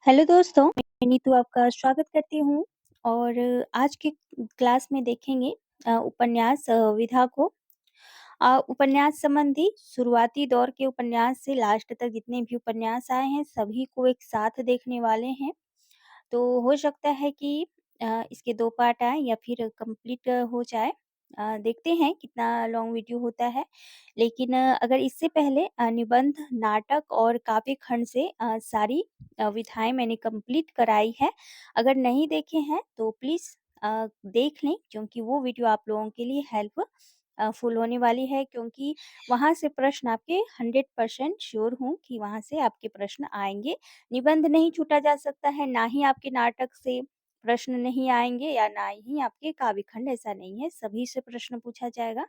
Hello दोस्तों, मैं नीतू आपका स्वागत करती हूँ और आज के क्लास में देखेंगे उपन्यास विधा को। उपन्यास संबंधी शुरुआती दौर के उपन्यास से लास्ट तक जितने भी उपन्यास आए हैं, सभी को एक साथ देखने वाले हैं। तो हो सकता है कि इसके 2 पार्ट आएँ या फिर कंप्लीट हो जाए। देखते हैं कितना लॉन्ग वीडियो होता है। लेकिन अगर इससे पहले निबंध, नाटक और काव्य खंड से सारी विधाएँ मैंने कंप्लीट कराई है। अगर नहीं देखे हैं तो प्लीज़ देख लें क्योंकि वो वीडियो आप लोगों के लिए फुल होने वाली है क्योंकि वहाँ से प्रश्न आपके 100% श्योर हूँ कि वहाँ से आपके प्रश्न आएँगे। निबंध नहीं छूटा जा सकता है, ना ही आपके नाटक से प्रश्न नहीं आएँगे या ना ही आपके काव्य खंड, ऐसा नहीं है, सभी से प्रश्न पूछा जाएगा।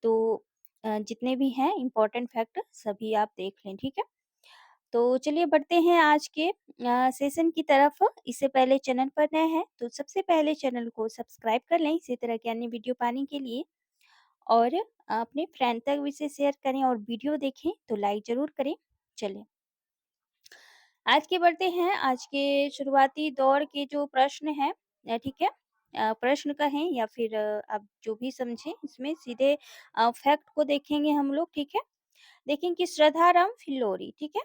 तो जितने भी हैं इम्पोर्टेंट फैक्ट सभी आप देख लें, ठीक है? तो चलिए बढ़ते हैं आज के सेशन की तरफ। इससे पहले चैनल पर नए हैं तो सबसे पहले चैनल को सब्सक्राइब कर लें इसी तरह के अन्य वीडियो पाने के लिए और अपने फ्रेंड तक भी इसे शेयर करें और वीडियो देखें तो लाइक ज़रूर करें। चलिए आज के बढ़ते हैं आज के शुरुआती दौर के जो प्रश्न हैं ठीक है? प्रश्न कहें या फिर आप जो भी समझें इसमें सीधे फैक्ट को देखेंगे हम लोग, ठीक है? देखें कि श्रद्धाराम फिल्लोरी, ठीक है?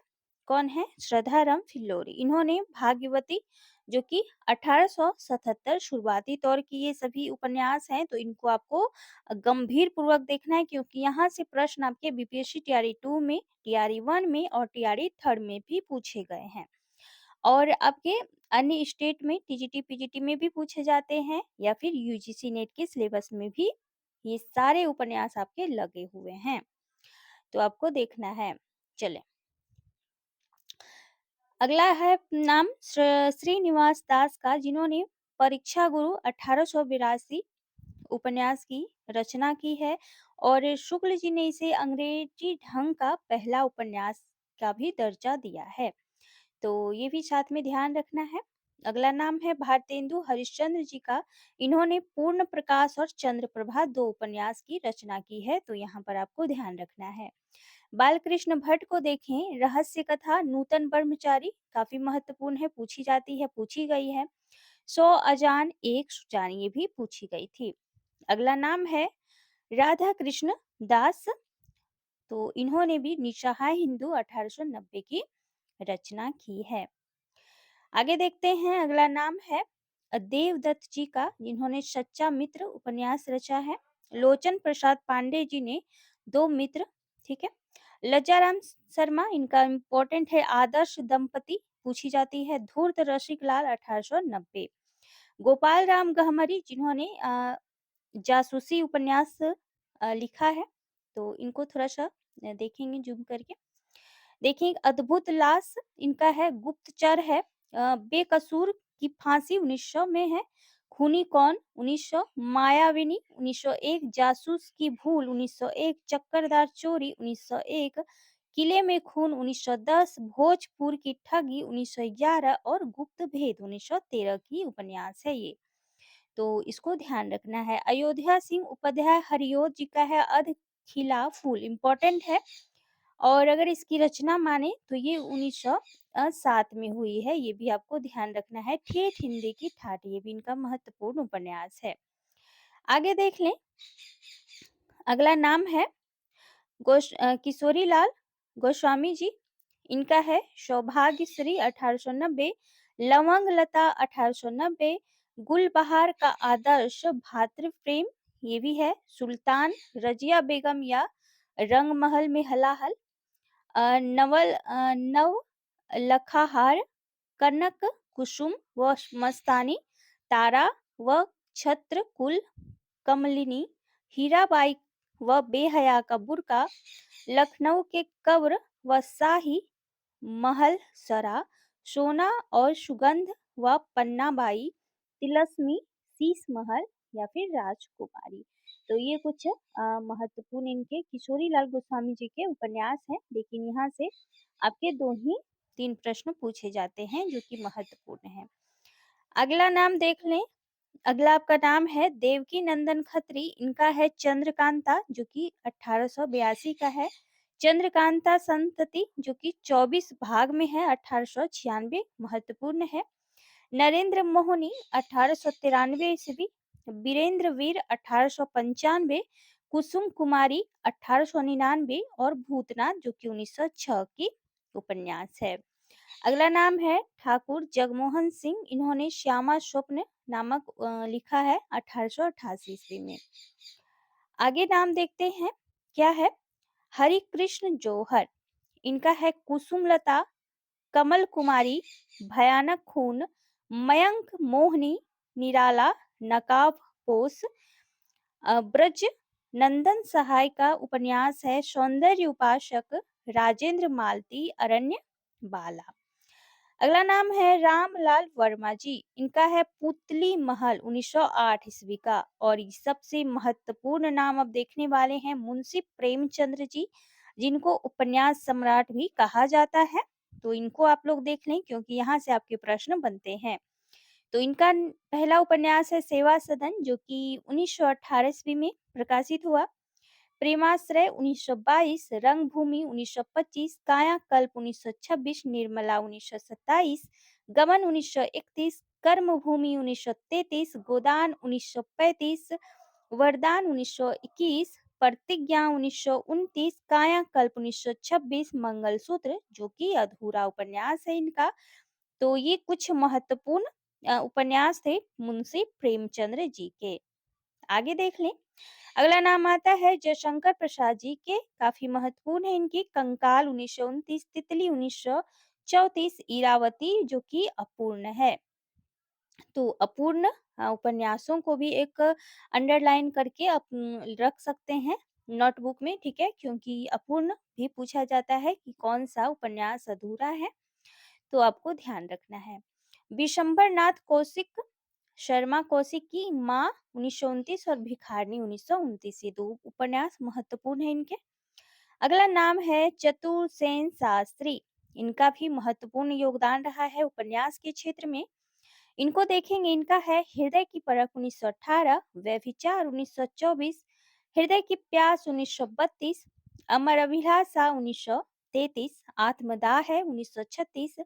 कौन है? श्रद्धाराम फिल्लोरी। इन्होंने भाग्यवती जो कि 1877 शुरुआती दौर की ये सभी उपन्यास हैं, तो इनको आपको गंभीर पूर्वक देखना है क्योंकि यहाँ से प्रश्न आपके बीपीएससी टीआरई 2 में, टीआरई 1 में और टीआरई 3 में भी पूछे गए हैं। और आपके अन्य स्टेट में टीजीटी, पीजीटी में भी पूछे जाते हैं या फिर यूजीसी नेट के सिलेबस में भी ये सारे उपन्यास आपके लगे हुए हैं। तो आपको देखना है। चलें, अगला है नाम श्रीनिवास दास का जिन्होंने परीक्षा गुरु 1882 उपन्यास की रचना की है और शुक्ल जी ने इसे अंग्रेजी ढंग का पहला उपन्यास का भी दर्जा दिया है। तो ये भी साथ में ध्यान रखना है। अगला नाम है भारतेंदु हरिश्चंद्र जी का। इन्होंने पूर्ण प्रकाश और चंद्रप्रभा 2 उपन्यास की रचना की है, तो यहाँ पर आपको ध्यान रखना है। बालकृष्ण भट्ट को देखें, रहस्य कथा नूतन ब्रह्मचारी काफी महत्वपूर्ण है, पूछी जाती है, पूछी गई है। 100 अजान एक सुजान ये भी पूछी गई थी। अगला नाम है राधा कृष्ण दास, तो इन्होंने भी निस्सहाय हिंदू 1890 की रचना की है। आगे देखते हैं, अगला नाम है देवदत्त जी का जिन्होंने सच्चा मित्र उपन्यास रचा है। लोचन प्रसाद पांडे जी ने 2 मित्र, ठीक है। लज्जाराम शर्मा इनका इम्पोर्टेंट है आदर्श दंपति पूछी जाती है। धूर्त रसिक लाल 1890। गोपाल राम गहमरी जिन्होंने जासूसी उपन्यास लिखा है, तो इनको थोड़ा-सा देखेंगे जूम करके। देखिए अद्भुत लाश इनका है, गुप्तचर है, बेकसूर की फांसी 1900 में है, खूनी कौन 1900, मायाविनी 1901, जासूस की भूल 1901, चक्करदार चोरी 1901, किले में खून 1910, भोजपुर की ठगी 1911 और गुप्त भेद 1913 की उपन्यास है ये। तो इसको ध्यान रखना है। अयोध्या सिंह उपाध्याय हरिओत जी का है अध खिला फूल, इम्पोर्टेंट है और अगर इसकी रचना माने तो ये 1907 में हुई है, ये भी आपको ध्यान रखना है। ठेठ हिंदी की ठाठ ये भी इनका महत्वपूर्ण उपन्यास है। आगे देख लें, अगला नाम है किशोरीलाल गोस्वामी जी। इनका है सौभाग्यश्री 1890, लवंग लता 1890, गुलबहार का आदर्श, भातृ प्रेम ये भी है, सुल्तान, रजिया बेगम या रंगमहल में हलाहल, नव लखाहार, कनक कुसुम व मस्तानी, तारा व छत्र कुल, कमलिनी, हीराबाई व बेहया का बुर्का, लखनऊ के कब्र व शाही महल सरा, सोना और सुगंध व पन्नाबाई, तिलस्मी, शीश महल या फिर राजकुमारी। तो ये कुछ महत्वपूर्ण इनके किशोरीलाल गोस्वामी जी के उपन्यास हैं, लेकिन यहाँ से आपके 2 ही 3 प्रश्न पूछे जाते हैं जो कि महत्वपूर्ण है। अगला नाम देख लें, अगला आपका नाम है देवकी नंदन खत्री। इनका है चंद्रकांता जो कि 1882 का है। चंद्रकांता संतति जो कि 24 भाग में है 1896 महत्वपूर्ण है। नरेंद्र मोहनी 1893 ईस्वी, वीरेंद्र वीर 1895, कुसुम कुमारी 1899 और भूतनाथ जो कि 1906 की उपन्यास है। अगला नाम है ठाकुर जगमोहन सिंह, इन्होंने श्यामा स्वप्न नामक लिखा है 1888 ईस्वी में। आगे नाम देखते हैं क्या है। हरि कृष्ण जौहर, इनका है कुसुमलता, कमल कुमारी, भयानक खून, मयंक मोहनी, निराला, नकाब पोष। ब्रज नंदन सहाय का उपन्यास है सौंदर्य उपासक, राजेंद्र मालती, अरण्य बाला। अगला नाम है रामलाल वर्मा जी, इनका है पुतली महल 1908 ईस्वी का। और सबसे महत्वपूर्ण नाम अब देखने वाले हैं मुंशी प्रेमचंद्र जी, जिनको उपन्यास सम्राट भी कहा जाता है। तो इनको आप लोग देख लें क्योंकि यहाँ से आपके प्रश्न बनते हैं। तो इनका पहला उपन्यास है सेवा सदन जो कि 1918 ईस्वी में प्रकाशित हुआ। प्रेमाश्रय 1922, रंगभूमि 1925, कायाकल्प 1926, निर्मला 1927, गमन 1931, कर्मभूमि 1933, गोदान 1935, वरदान 1921, प्रतिज्ञा 1929, कायाकल्प 1926, मंगलसूत्र जो कि अधूरा उपन्यास है इनका। तो ये कुछ महत्वपूर्ण उपन्यास थे मुंशी प्रेमचंद्र जी के। आगे देख लें। अगला नाम आता है जयशंकर प्रसाद जी के, काफी महत्वपूर्ण है इनकी। कंकाल 1929, तितली 1934, इरावती जो कि अपूर्ण है। तो अपूर्ण उपन्यासों को भी एक अंडरलाइन करके आप रख सकते हैं नोटबुक में, ठीक है, क्योंकि अपूर्ण भी पूछा जाता है कि कौन सा उपन्यास अधूरा है, तो आपको ध्यान रखना है। विशंबर नाथ कौशिक, शर्मा कौशिक की माँ 1929 और भिखारनी 1929, ये दो उपन्यास महत्वपूर्ण है इनके। अगला नाम है चतुर सेन शास्त्री, इनका भी महत्वपूर्ण योगदान रहा है उपन्यास के क्षेत्र में। इनको देखेंगे, इनका है हृदय की परख 1918, व्यभिचार 1924, हृदय की प्यास 1932, अमर अभिलाषा 1933, आत्मदाह है 1936,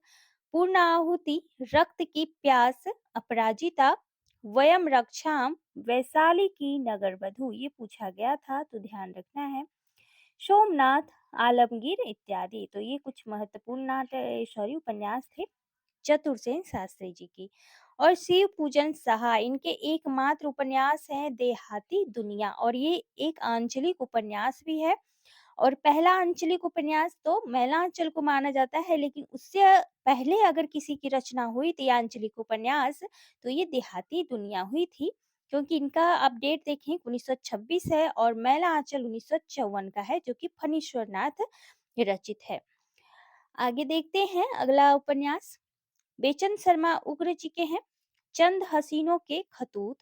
पूर्ण आहुति, रक्त की प्यास, अपराजिता, वयम रक्षाम, वैशाली की नगरवधु, ये पूछा गया था तो ध्यान रखना है। सोमनाथ, आलमगीर इत्यादि। तो ये कुछ महत्वपूर्ण उपन्यास थे चतुरसेन शास्त्री जी की। और शिव पूजन सहाय, इनके एकमात्र उपन्यास है देहाती दुनिया, और ये एक आंचलिक उपन्यास भी है। और पहला आंचलिक उपन्यास तो मैलांचल को माना जाता है, लेकिन उससे पहले अगर किसी की रचना हुई थी आंचलिक उपन्यास, तो ये देहाती दुनिया हुई थी, क्योंकि इनका अपडेट देखें 1926 है और मैला आंचल 1954 का है, जो कि फणीश्वर नाथ रचित है। आगे देखते हैं अगला उपन्यास। बेचन शर्मा उग्र जी के हैं। चंद हसीनों के खतूत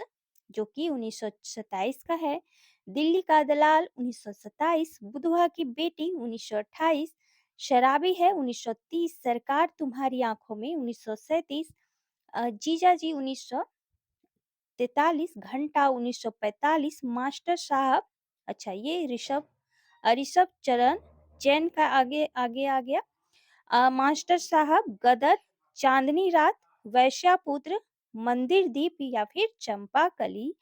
जो कि 1927 का है। दिल्ली का दलाल 1927, बुधवा की बेटी 1928, शराबी है 1930, सरकार तुम्हारी आंखों में 1937, जीजा जी 1943, घंटा 1945, मास्टर साहब, अच्छा ये ऋषभ चरण जैन का आगे आगे आ गया। मास्टर साहब, गदर, चांदनी रात, वैश्यापुत्र, मंदिर दीप या फिर चंपा कली,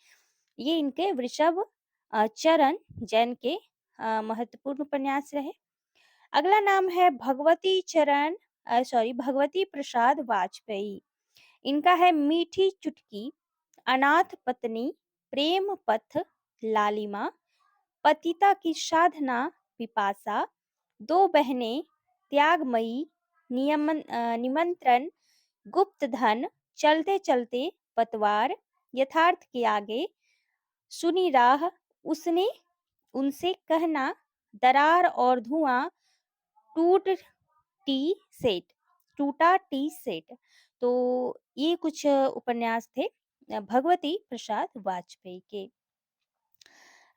ये इनके वृषभ चरण जैन के महत्वपूर्ण उपन्यास रहे। अगला नाम है भगवती प्रसाद वाजपेयी, इनका है मीठी चुटकी, अनाथ पत्नी, प्रेम पथ, लालिमा, पतिता की साधना, पिपासा, दो बहनें, त्यागमयी, निमंत्रण, गुप्त धन, चलते चलते, पतवार, यथार्थ के आगे, सुनी राह, उसने उनसे कहना, दरार और धुआं, टूट टी सेट टूटा टी सेट। तो ये कुछ उपन्यास थे भगवती प्रसाद वाजपेयी के।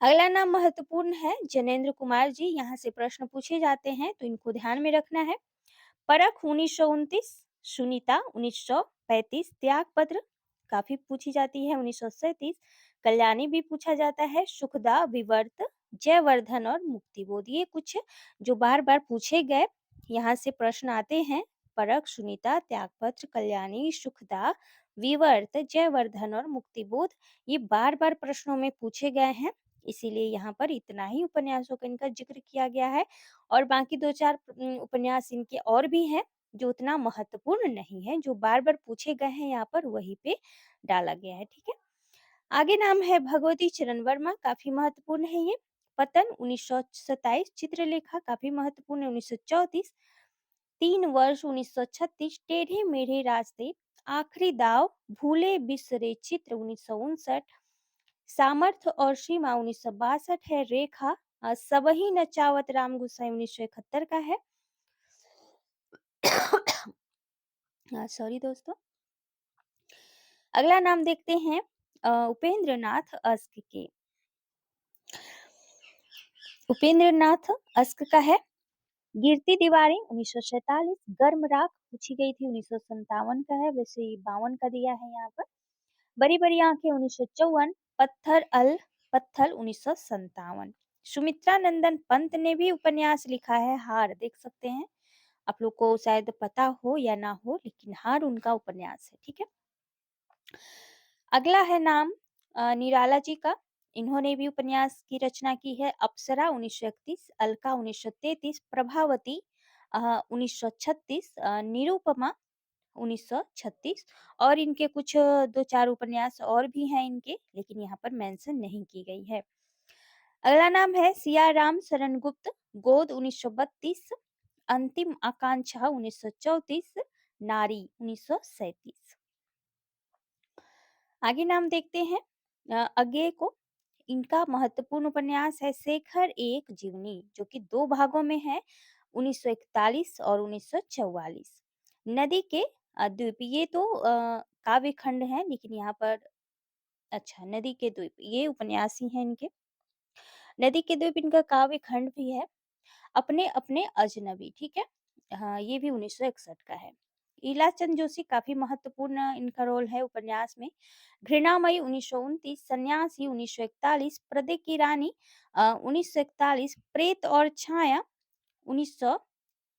अगला नाम महत्वपूर्ण है जनेंद्र कुमार जी, यहाँ से प्रश्न पूछे जाते हैं तो इनको ध्यान में रखना है। परख 1929, सुनीता 1935, त्यागपत्र काफी पूछी जाती है 1937, कल्याणी भी पूछा जाता है, सुखदा विवर्त जयवर्धन और मुक्तिबोध। ये कुछ जो बार-बार पूछे गए यहाँ से प्रश्न आते हैं। परख, सुनीता, त्यागपत्र, कल्याणी, सुखदा, विवर्त, जयवर्धन और मुक्तिबोध ये बार-बार प्रश्नों में पूछे गए हैं, इसीलिए यहाँ पर इतना ही उपन्यासों का इनका जिक्र किया गया है और बाकी 2-4 उपन्यास इनके और भी हैं, जो उतना महत्वपूर्ण नहीं है, जो बार-बार पूछे गए हैं यहाँ पर वहीं पे डाला गया है, ठीक है? आगे नाम है भगवती चरण वर्मा, काफ़ी महत्वपूर्ण है ये। पतन 1927, चित्रलेखा काफ़ी महत्वपूर्ण है 1934, 3 वर्ष 1936, टेढ़े मेढ़े रास्ते, आखिरी दाव, भूले बिसरे चित्र 1959, सामर्थ्य और सीमा 1962 है, रेखा सबही नचावत राम गुसाई 1971 का है। सॉरी दोस्तों। अगला नाम देखते हैं उपेंद्र नाथ अस्क के। उपेंद्र नाथ अस्क का है गिरती दीवारें 1947, गर्म राख पूछी गई थी 1957 का है, वैसे ये 52 का दिया है यहाँ पर। बड़ी बड़ी आंखें 1954, पत्थल 1957। सुमित्रा नंदन पंत ने भी उपन्यास लिखा है हार, देख सकते हैं। आप लोग को शायद पता हो या ना हो, लेकिन हार उनका उपन्यास है, ठीक है। अगला है नाम निराला जी का। इन्होंने भी उपन्यास की रचना की है। अप्सरा 1931, अलका 1933, प्रभावती 1936, निरुपमा 1936 और इनके कुछ 2-4 उपन्यास और भी हैं इनके, लेकिन यहाँ पर मेंशन नहीं की गई है। अगला नाम है सियाराम शरण गुप्त, गोद 1932, अंतिम आकांक्षा 1934, नारी 1937। आगे नाम देखते हैं अज्ञेय को। इनका महत्वपूर्ण उपन्यास है शेखर एक जीवनी, जो कि 2 भागों में है 1941 और 1944। नदी के द्वीप, ये तो काव्य खंड है, लेकिन यहाँ पर अच्छा नदी के द्वीप ये उपन्यास ही हैं इनके। नदी के द्वीप इनका काव्य खंड भी है। अपने अपने अजनबी, ठीक है। हाँ, ये भी 1961 का है। इलाचंद जोशी काफी महत्वपूर्ण इनका रोल है उपन्यास में। घृणामयी 1929, सन्यासी 1941, पर्दे की रानी 1941, प्रेत और छाया 1900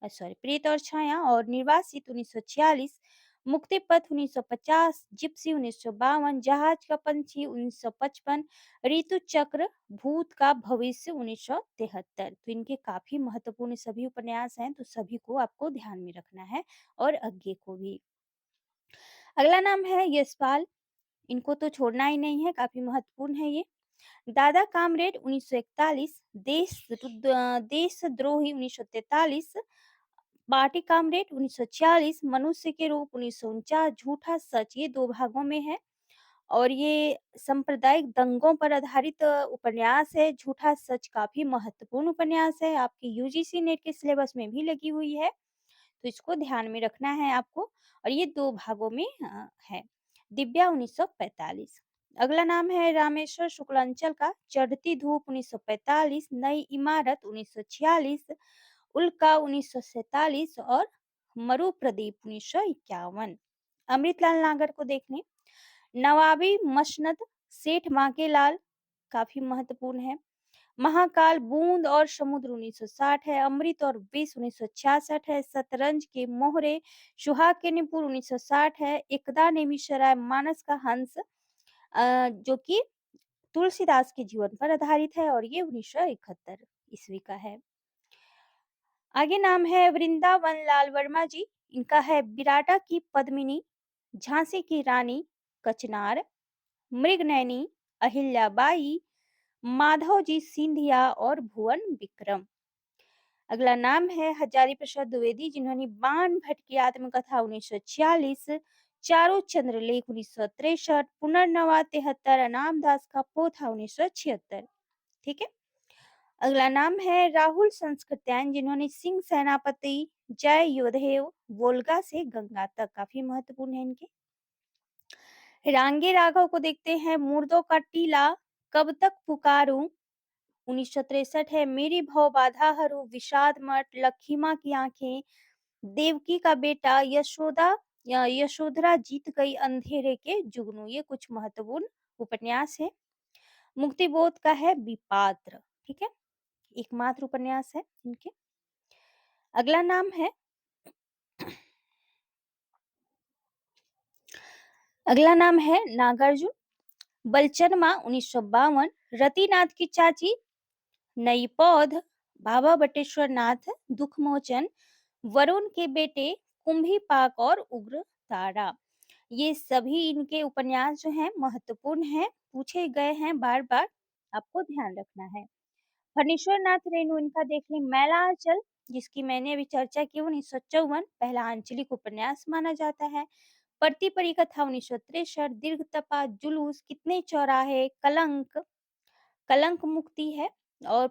प्रेत और छाया और निर्वासित 1946, मुक्ति पथ 1950, जिप्सी 1952, जहाज का पंछी 1955, ऋतु चक्र, भूत का भविष्य 1973। तो इनके काफी महत्वपूर्ण सभी उपन्यास हैं, तो सभी को आपको ध्यान में रखना है और अज्ञे को भी। अगला नाम है यशपाल, इनको तो छोड़ना ही नहीं है, काफी महत्वपूर्ण है ये। दादा कामरेड 1941, देशद्रोही 1943, पार्टी कामरेड 1946, मनुष्य के रूप 1949, झूठा सच, ये 2 भागों में है और ये सांप्रदायिक दंगों पर आधारित उपन्यास है। झूठा सच काफी महत्वपूर्ण उपन्यास है, आपकी यूजीसी नेट के सिलेबस में भी लगी हुई है, तो इसको ध्यान में रखना है आपको और ये 2 भागों में है। दिव्या 1945। अगला नाम है रामेश्वर शुक्लांचल का, चढ़ती धूप 1945, नई इमारत 1946, उल्का 1947 और मरु प्रदीप 1951। अमृतलाल नागर को देख लें। नवाबी मसनद, सेठ माकेलाल काफी महत्वपूर्ण है। महाकाल, बूंद और समुद्र 1960 है। अमृत और विष 1966 है। शतरंज के मोहरे, सुहाग के निपुर 1960 है। एकदा नेमिषराय, मानस का हंस जो कि तुलसीदास के जीवन पर आधारित है और ये 1971 ईस्वी का है। आगे नाम है वृंदावन लाल वर्मा जी। इनका है विराटा की पद्मिनी, झांसी की रानी, कचनार, मृगनयनी, अहिल्याबाई, माधव जी सिंधिया और भुवन विक्रम। अगला नाम है हजारी प्रसाद द्विवेदी, जिन्होंने बाण भट्ट की आत्मकथा 1946, चारों चंद्रलेख 1963, पुनर्नवा 73, अनामदास का पोथा 1976, ठीक है। अगला नाम है राहुल संस्कृत्यायन, जिन्होंने सिंह सेनापति, जय योधेव, वोल्गा से गंगा तक, काफी महत्वपूर्ण है इनके। रांगे राघव को देखते हैं। मुर्दों का टीला, कब तक पुकारूं 1963 है। मेरी भव बाधा हरु, विषाद मठ, लखीमा की आंखें, देवकी का बेटा, यशोधरा जीत गई अंधेरे के जुगनू, ये कुछ महत्वपूर्ण उपन्यास है। मुक्तिबोध का है विपात्र, ठीक है? एकमात्र उपन्यास है इनके। अगला नाम है अगला नाम है नागार्जुन। बलचनमा 1952, रतिनाथ की चाची, नई पौध, बाबा बटेश्वर नाथ, दुखमोचन, वरुण के बेटे, कुंभी पाक और उग्र तारा। ये सभी इनके उपन्यास जो हैं महत्वपूर्ण हैं, पूछे गए हैं बार-बार, आपको ध्यान रखना है। फणीश्वर नाथ रेणु इनका देख लें मैला आंचल, जिसकी मैंने अभी चर्चा की 1954 पहला आंचलिक उपन्यास माना जाता है। परती परी कथा 1963, दीर्घ तपा, जुलूस, कितने चौराहे, कलंक, कलंक मुक्ति है और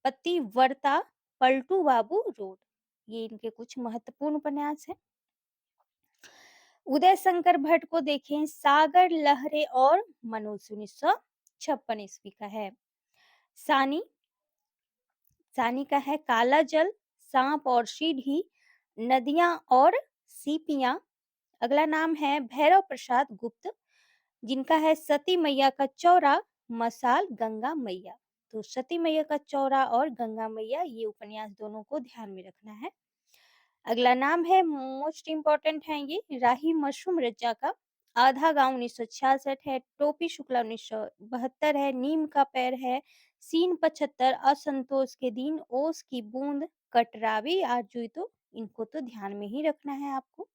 पतिव्रता, पलटू बाबू रोड। ये इनके कुछ महत्वपूर्ण उपन्यास हैं। उदय शंकर भट्ट को देखें सागर लहरे और मनुष्य 1956 ईस्वी का है। सानी सानी का है काला जल, सांप और सीढ़ी, नदियां और सीपियां। अगला नाम है भैरव प्रसाद गुप्त, जिनका है सती मैया का चौरा, मसाल, गंगा मैया। तो सती मैया का चौरा और गंगा मैया ये उपन्यास दोनों को ध्यान में रखना है। अगला नाम है मोस्ट इम्पोर्टेंट है ये राही मशरूम रज्जा का, आधा गांव 1966 है, टोपी शुक्ला 1972 है, नीम का पैर है, सीन 75, असंतोष के दिन, ओस की बूंद, कटरावी आरजुई। तो इनको तो ध्यान में ही रखना है आपको।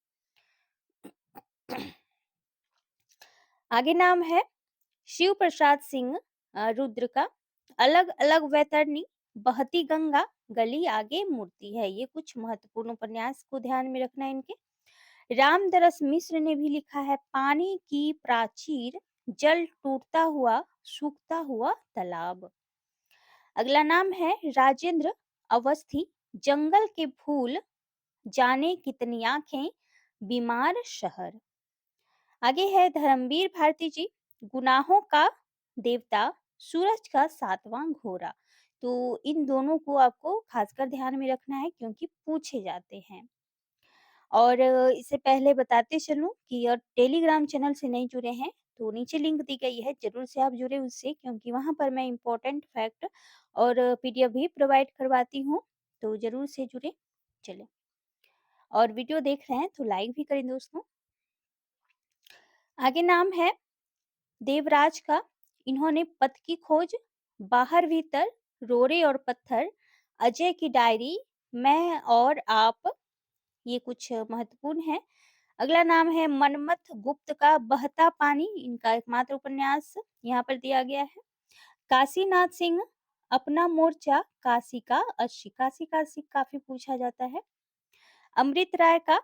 आगे नाम है शिव प्रसाद सिंह रुद्र का, अलग अलग वैतरणी, बहती गंगा, गली आगे मूर्ति है। ये कुछ महत्वपूर्ण उपन्यास को ध्यान में रखना है इनके। रामदरस मिश्र ने भी लिखा है पानी की प्राचीर, जल टूटता हुआ, सूखता हुआ तालाब। अगला नाम है राजेंद्र अवस्थी, जंगल के फूल, जाने कितनी आंखें, बीमार शहर। आगे है धर्मवीर भारती जी, गुनाहों का देवता, सूरज का सातवां घोड़ा। तो इन दोनों को आपको खासकर ध्यान में रखना है क्योंकि पूछे जाते हैं। और इससे पहले बताते चलूं कि और टेलीग्राम चैनल से नहीं जुड़े हैं तो नीचे लिंक दी गई है, जरूर से आप जुड़े उससे, क्योंकि वहां पर मैं इम्पोर्टेंट फैक्ट और पीडीएफ भी प्रोवाइड करवाती हूँ, तो जरूर से जुड़े। चले, और वीडियो देख रहे हैं तो लाइक भी करें दोस्तों। आगे नाम है देवराज का, इन्होंने पथ की खोज, बाहर भीतर, रोरे और पत्थर, अजय की डायरी, मैं और आप, ये कुछ महत्वपूर्ण है। अगला नाम है मनमथ गुप्त का बहता पानी, इनका एकमात्र उपन्यास यहाँ पर दिया गया है। काशीनाथ सिंह अपना मोर्चा, काशी का अस्सी, काशी काशी काफी पूछा जाता है। अमृत राय का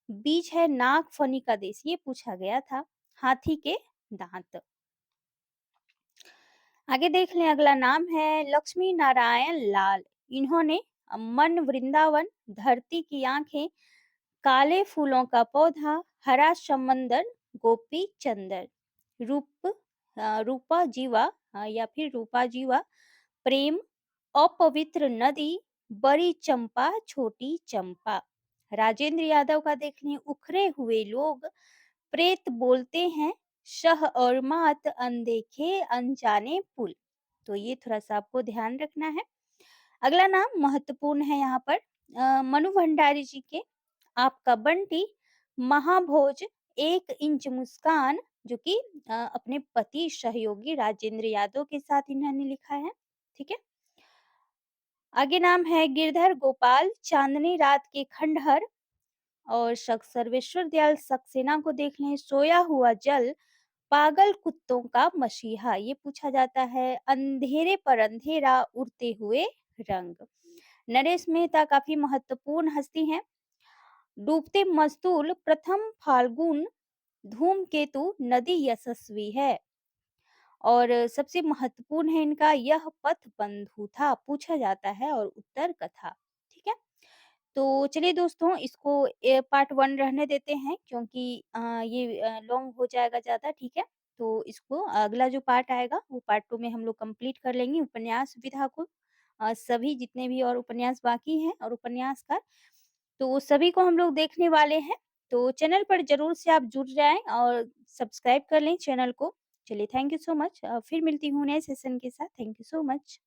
बीज है नाग फनी का देश, ये पूछा गया था। हाथी के दांत। आगे देख लें, अगला नाम है लक्ष्मी नारायण लाल, इन्होंने मन वृंदावन, धरती की आंखें, काले फूलों का पौधा, हरा समंदर, गोपी चंदर, रूपा जीवा, या फिर रूपा जीवा, प्रेम, अपवित्र नदी, बड़ी चंपा, छोटी चंपा। राजेंद्र यादव का देख लें उखरे हुए लोग, प्रेत बोलते हैं, शह और मात, अनदेखे अनजाने पुल। तो ये थोड़ा सा आपको ध्यान रखना है। अगला नाम महत्वपूर्ण है यहाँ पर मनु भंडारी जी के, आपका बंटी, महाभोज, एक इंच मुस्कान, जो कि अपने पति सहयोगी राजेंद्र यादव के साथ इन्होंने लिखा है। ठीक है, आगे नाम है गिरधर गोपाल, चांदनी रात के खंडहर, और सर्वेश्वर दयाल सक्सेना को देख लें सोया हुआ जल, पागल कुत्तों का मसीहा, ये पूछा जाता है। अंधेरे पर अंधेरा, उड़ते हुए रंग। नरेश मेहता काफी महत्वपूर्ण हस्ती हैं। डूबते मस्तूल, प्रथम फाल्गुन, धूमकेतु, नदी यशस्वी है, और सबसे महत्वपूर्ण है इनका यह पथ बंधु था, पूछा जाता है, और उत्तर कथा। ठीक है, तो चलिए दोस्तों इसको पार्ट 1 रहने देते हैं क्योंकि ये लॉन्ग हो जाएगा ज़्यादा। ठीक है, तो इसको अगला जो पार्ट आएगा वो पार्ट 2 में हम लोग कंप्लीट कर लेंगे उपन्यास विधा को। सभी जितने भी और उपन्यास बाकी हैं और उपन्यासकार, तो वो सभी को हम लोग देखने वाले हैं। तो चैनल पर ज़रूर से आप जुड़ जाएँ और सब्सक्राइब कर लें चैनल को। चलिए, थैंक यू सो मच। फिर मिलती हूँ नए सेशन के साथ। Thank you so much.